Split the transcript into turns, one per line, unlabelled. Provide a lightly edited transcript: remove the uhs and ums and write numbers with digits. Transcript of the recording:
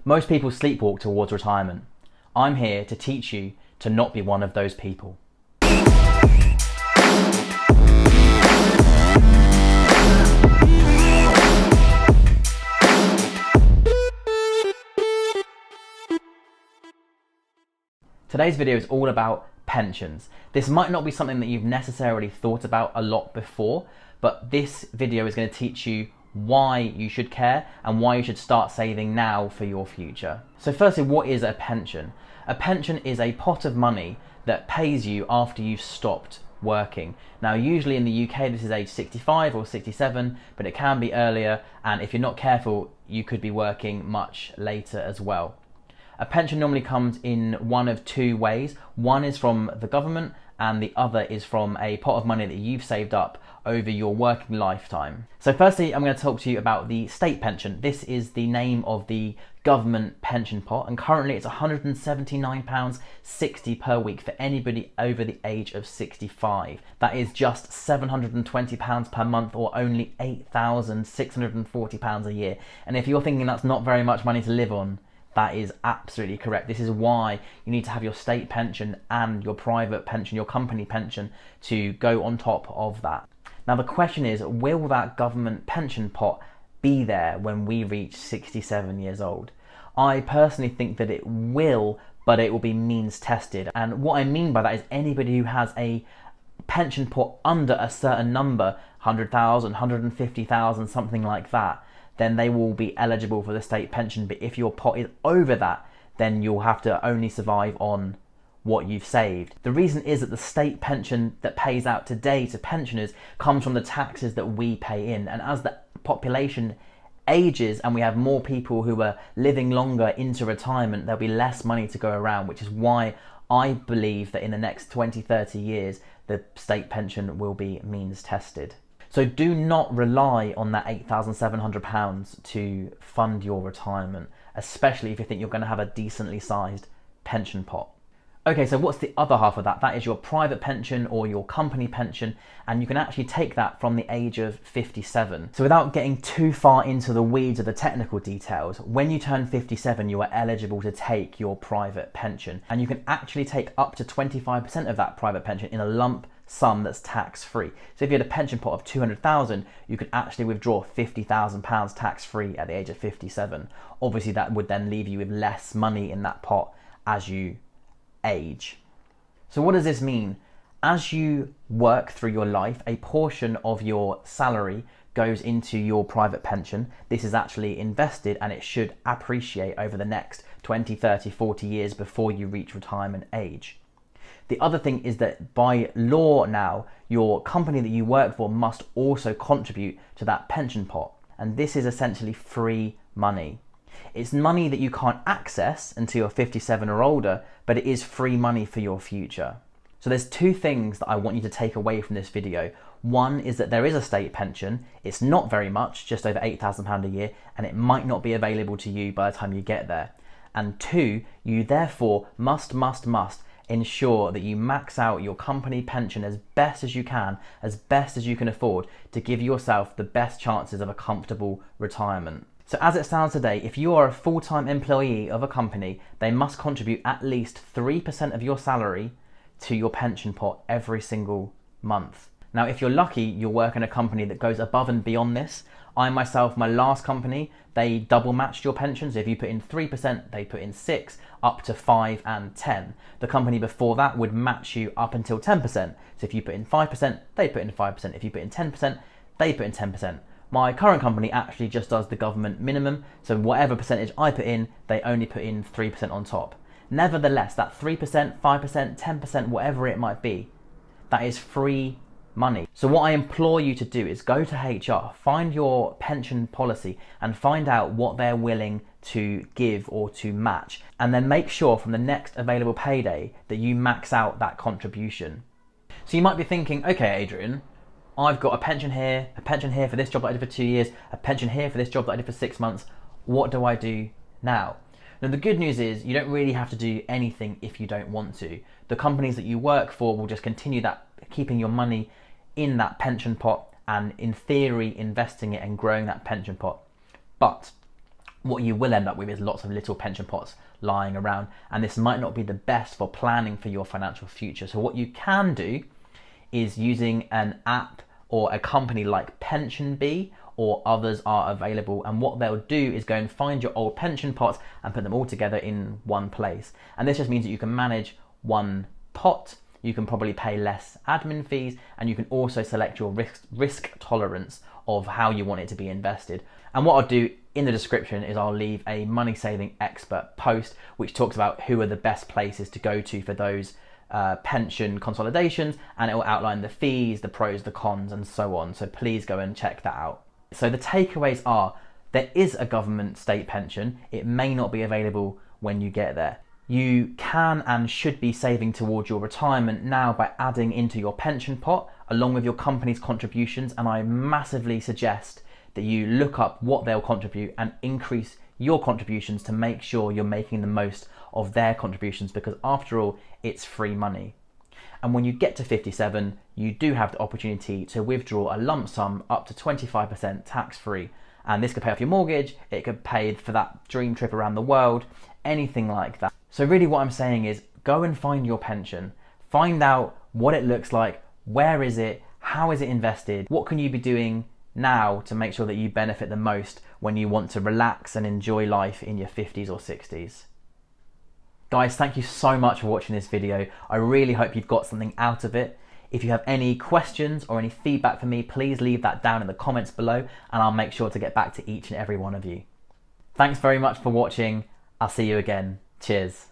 Most people sleepwalk towards retirement. I'm here to teach you to not be one of those people. Today's video is all about pensions. This might not be something that you've necessarily thought about a lot before, but this video is going to teach you why you should care and why you should start saving now for your future. So firstly, what is a pension? A pension is a pot of money that pays you after you've stopped working. Now, usually in the UK, this is age 65 or 67, but it can be earlier, and if you're not careful, you could be working much later as well. A pension normally comes in one of two ways. One is from the government and the other is from a pot of money that you've saved up over your working lifetime. So firstly, I'm going to talk to you about the state pension. This is the name of the government pension pot, and currently it's £179.60 per week for anybody over the age of 65. That is just £720 per month, or only £8,640 a year. And if you're thinking that's not very much money to live on, that is absolutely correct. This is why you need to have your state pension and your private pension, your company pension, to go on top of that. Now the question is, will that government pension pot be there when we reach 67 years old? I personally think that it will, but it will be means tested. And what I mean by that is anybody who has a pension pot under a certain number, 100,000, 150,000, something like that, then they will be eligible for the state pension. But if your pot is over that, then you'll have to only survive on what you've saved. The reason is that the state pension that pays out today to pensioners comes from the taxes that we pay in. And as the population ages and we have more people who are living longer into retirement, there'll be less money to go around, which is why I believe that in the next 20, 30 years, the state pension will be means tested. So do not rely on that £8,700 to fund your retirement, especially if you think you're going to have a decently sized pension pot. Okay, so what's the other half of that? That is your private pension or your company pension, and you can actually take that from the age of 57. So without getting too far into the weeds of the technical details, when you turn 57, you are eligible to take your private pension, and you can actually take up to 25% of that private pension in a lump sum that's tax-free. So if you had a pension pot of 200,000, you could actually withdraw £50,000 tax-free at the age of 57. Obviously that would then leave you with less money in that pot as you age. So what does this mean? As you work through your life, a portion of your salary goes into your private pension. This is actually invested and it should appreciate over the next 20, 30, 40 years before you reach retirement age. The other thing is that by law now, your company that you work for must also contribute to that pension pot. And this is essentially free money. It's money that you can't access until you're 57 or older, but it is free money for your future. So there's two things that I want you to take away from this video. One is that there is a state pension. It's not very much, just over £8,000 a year, and it might not be available to you by the time you get there. And two, you therefore must ensure that you max out your company pension as best as you can afford, to give yourself the best chances of a comfortable retirement. So as it stands today, if you are a full-time employee of a company, they must contribute at least 3% of your salary to your pension pot every single month. Now, if you're lucky, you'll work in a company that goes above and beyond this. I myself, my last company, they double matched your pension. So if you put in 3%, they put in 6, up to 5 and 10. The company before that would match you up until 10%. So if you put in 5%, they put in 5%. If you put in 10%, they put in 10%. My current company actually just does the government minimum. So whatever percentage I put in, they only put in 3% on top. Nevertheless, that 3%, 5%, 10%, whatever it might be, that is free money. So what I implore you to do is go to HR, find your pension policy and find out what they're willing to give or to match, and then make sure from the next available payday that you max out that contribution. So you might be thinking, okay, Adrian, I've got a pension here for this job that I did for 2 years, a pension here for this job that I did for 6 months. What do I do now? Now the good news is you don't really have to do anything if you don't want to. The companies that you work for will just continue that, keeping your money in that pension pot and in theory investing it and growing that pension pot. But what you will end up with is lots of little pension pots lying around, and this might not be the best for planning for your financial future. So what you can do is using an app or a company like PensionBee, or others are available, and what they'll do is go and find your old pension pots and put them all together in one place. And this just means that you can manage one pot, you can probably pay less admin fees, and you can also select your risk tolerance of how you want it to be invested. And what I'll do in the description is I'll leave a money saving expert post which talks about who are the best places to go to for those pension consolidations, and it will outline the fees, the pros, the cons, and so on. So please go and check that out. So the takeaways are, there is a government state pension. It may not be available when you get there. You can and should be saving towards your retirement now by adding into your pension pot along with your company's contributions, and I massively suggest that you look up what they'll contribute and increase your contributions to make sure you're making the most of their contributions, because after all, it's free money. And when you get to 57, you do have the opportunity to withdraw a lump sum up to 25% tax-free. And this could pay off your mortgage, it could pay for that dream trip around the world, anything like that. So really what I'm saying is, go and find your pension. Find out what it looks like, where is it, how is it invested, what can you be doing now to make sure that you benefit the most when you want to relax and enjoy life in your 50s or 60s. Guys, thank you so much for watching this video. I really hope you've got something out of it. If you have any questions or any feedback for me, please leave that down in the comments below, and I'll make sure to get back to each and every one of you. Thanks very much for watching. I'll see you again. Cheers.